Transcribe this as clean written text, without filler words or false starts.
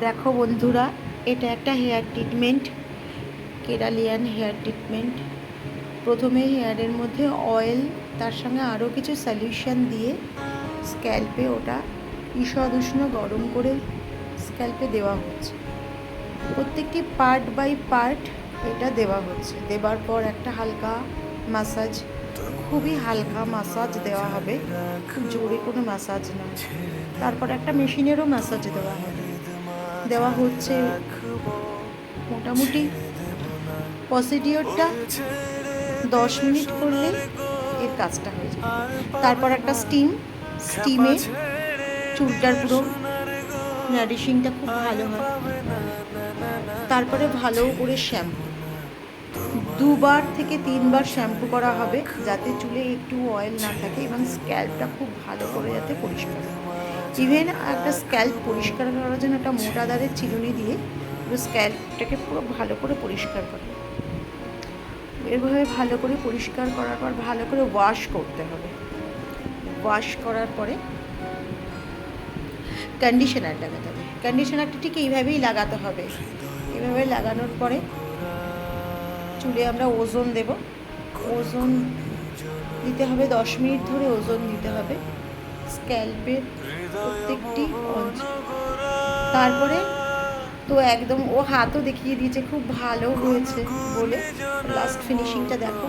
দেখো বন্ধুরা, এটা একটা hair treatment, Keralian hair treatment. প্রথমে হেয়ারের মধ্যে অয়েল, তার সঙ্গে আরও কিছু সলিউশন দিয়ে স্ক্যাল্পে ওটা ঈষৎ উষ্ণ গরম করে স্ক্যাল্পে দেওয়া হচ্ছে। প্রত্যেকটি পার্ট বাই পার্ট এটা দেওয়া হচ্ছে। দেওয়ার পর একটা হালকা ম্যাসাজ, খুবই হালকা ম্যাসাজ দেওয়া হবে, খুব জোরে কোনো ম্যাসাজ না। তারপর একটা মেশিনেরও ম্যাসাজ দেওয়া হচ্ছে। মোটামুটি প্রসিডিওরটা 10 মিনিট করলে এর কাজটা হয়ে যাবে। তারপর একটা স্টিমে চুলটার পুরো নারিশিংটা খুব ভালো হয়। তারপরে ভালো করে শ্যাম্পু, 2বার থেকে 3বার শ্যাম্পু করা হবে, যাতে চুলে একটু অয়েল না থাকে এবং স্ক্যাল্পটা খুব ভালো করে যাতে পরিষ্কার হয়। ইভেন একটা স্ক্যাল্প পরিষ্কার করার জন্য একটা মোটা দাঁড়ের চিরুনি দিয়ে পুরো স্ক্যাল্পটাকে পুরো ভালো করে পরিষ্কার করে, এভাবে ভালো করে পরিষ্কার করার পর ভালো করে ওয়াশ করতে হবে। ওয়াশ করার পরে কন্ডিশনার লাগাতে হবে। কন্ডিশনারটা ঠিক এইভাবেই লাগাতে হবে। এভাবে লাগানোর পরে চুলে আমরা ওজন দেব। ওজন দিতে হবে 10 মিনিট ধরে ওজন দিতে হবে স্ক্যাল্পের প্রত্যেকটি অঞ্চল। তারপরে তো একদম ও হাতও দেখিয়ে দিয়েছে খুব ভালো হয়েছে বলে। লাস্ট ফিনিশিংটা দেখো।